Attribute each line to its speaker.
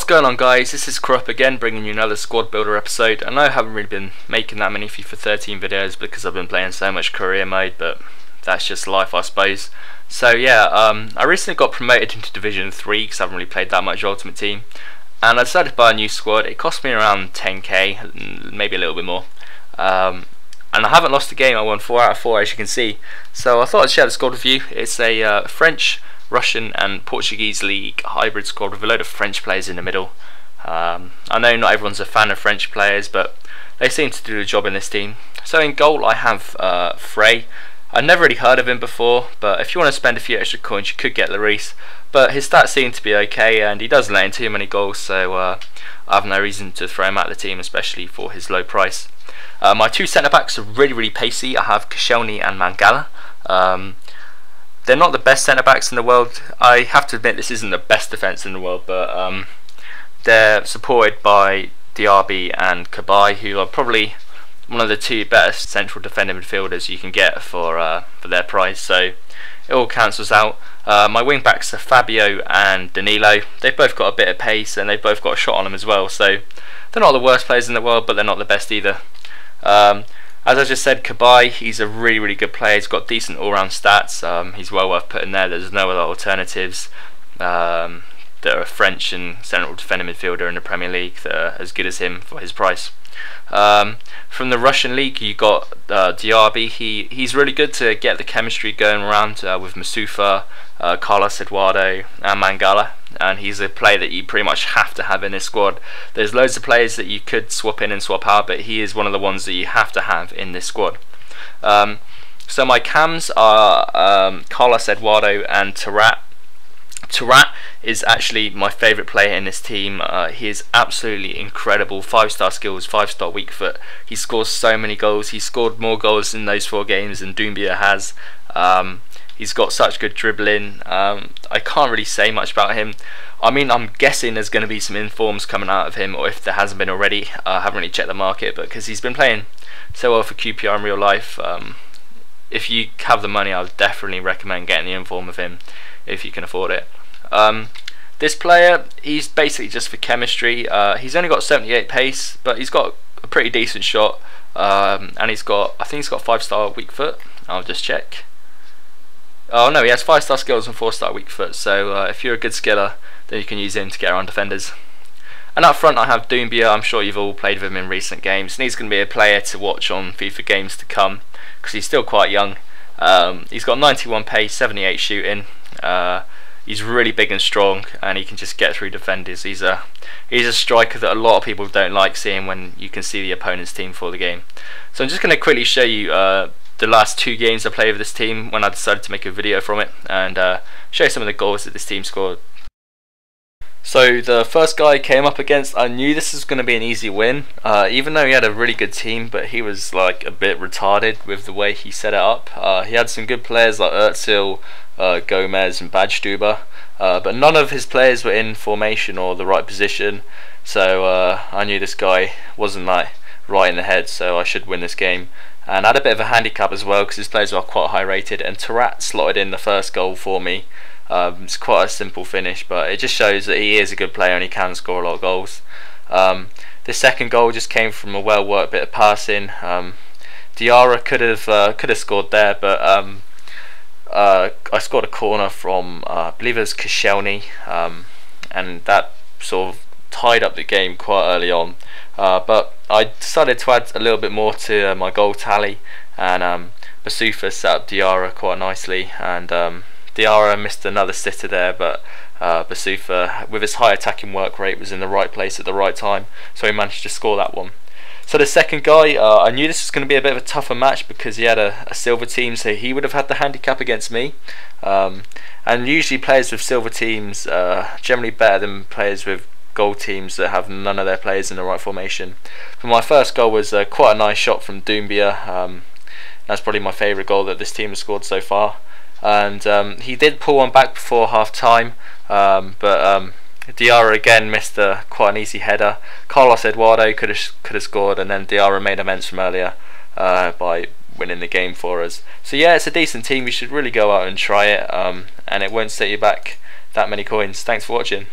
Speaker 1: What's going on, guys? This is Krupp again, bringing you another squad builder episode. I know I haven't really been making that many FIFA 13 videos because I've been playing so much career mode, but that's just life, I suppose. So yeah, I recently got promoted into Division 3 because I haven't really played that much Ultimate Team, and I decided to buy a new squad. It cost me around 10k, maybe a little bit more, and I haven't lost a game. I won 4 out of 4, as you can see. So I thought I'd share the squad with you. It's a French, Russian and Portuguese league hybrid squad with a load of French players in the middle. I know not everyone's a fan of French players, but they seem to do the job in this team. So in goal I have Frey. I've never really heard of him before, but if you want to spend a few extra coins you could get Lloris, but his stats seem to be okay and he doesn't let in too many goals, so I have no reason to throw him out of the team, especially for his low price. My two centre backs are really pacey. I have Koscielny and Mangala. They're not the best centre backs in the world. I have to admit this isn't the best defence in the world, but they're supported by Diarra and Cabaye, who are probably one of the two best central defending midfielders you can get for their price. So it all cancels out. My wing backs are Fabio and Danilo. They've both got a bit of pace and they've both got a shot on them as well. So they're not the worst players in the world, but they're not the best either. As I just said, Cabaye, he's a really good player. He's got decent all-round stats. He's well worth putting there. There's no other alternatives that are a French and central defending midfielder in the Premier League that are as good as him for his price. From the Russian league, you got Diarra. He's really good to get the chemistry going around with Boussoufa, Eduardo and Mangala, and he's a player that you pretty much have to have in this squad. There's loads of players that you could swap in and swap out, but he is one of the ones that you have to have in this squad. So my cams are Eduardo and Taarabt. Taarabt is actually my favourite player in this team. He is absolutely incredible. 5-star skills, 5-star weak foot. He scores so many goals. He scored more goals in those 4 games than Doumbia has. He's got such good dribbling. I can't really say much about him. I mean, I'm guessing there's going to be some informs coming out of him, or if there hasn't been already. I haven't really checked the market, but because he's been playing so well for QPR in real life, if you have the money, I would definitely recommend getting the inform of him if you can afford it. This player, he's basically just for chemistry. He's only got 78 pace, but he's got a pretty decent shot, and I think he's got 5-star weak foot. I'll just check. Oh no, he has 5-star skills and 4-star weak foot, so if you're a good skiller, then you can use him to get around defenders. And up front I have Doumbia. I'm sure you've all played with him in recent games, and he's going to be a player to watch on FIFA games to come, because he's still quite young. He's got 91 pace, 78 shooting. He's really big and strong, and he can just get through defenders. He's a striker that a lot of people don't like seeing when you can see the opponent's team for the game. So I'm just going to quickly show you the last 2 games I played with this team when I decided to make a video from it, and show you some of the goals that this team scored. So the first guy I came up against, I knew this was going to be an easy win, even though he had a really good team, but he was like a bit retarded with the way he set it up. He had some good players like Özil, Gomez and Boussoufa, but none of his players were in formation or the right position, so I knew this guy wasn't like right in the head, so I should win this game. And I had a bit of a handicap as well because his players are quite high rated, and Taarabt slotted in the first goal for me. It's quite a simple finish, but it just shows that he is a good player and he can score a lot of goals. The second goal just came from a well worked bit of passing. Diarra could have scored there, but I scored a corner from I believe it was Koscielny, and that sort of tied up the game quite early on. But I decided to add a little bit more to my goal tally, and Boussoufa set up Diarra quite nicely, and Diarra missed another sitter there, but Boussoufa, with his high attacking work rate, was in the right place at the right time, so he managed to score that one. So the second guy, I knew this was going to be a bit of a tougher match because he had a silver team, so he would have had the handicap against me. And usually players with silver teams are generally better than players with gold teams that have none of their players in the right formation. But my first goal was quite a nice shot from Doumbia. That's probably my favourite goal that this team has scored so far. And he did pull one back before half time, but Diarra again missed quite an easy header. Eduardo could have scored, and then Diarra made amends from earlier by winning the game for us. So yeah, it's a decent team. You should really go out and try it, and it won't set you back that many coins. Thanks for watching.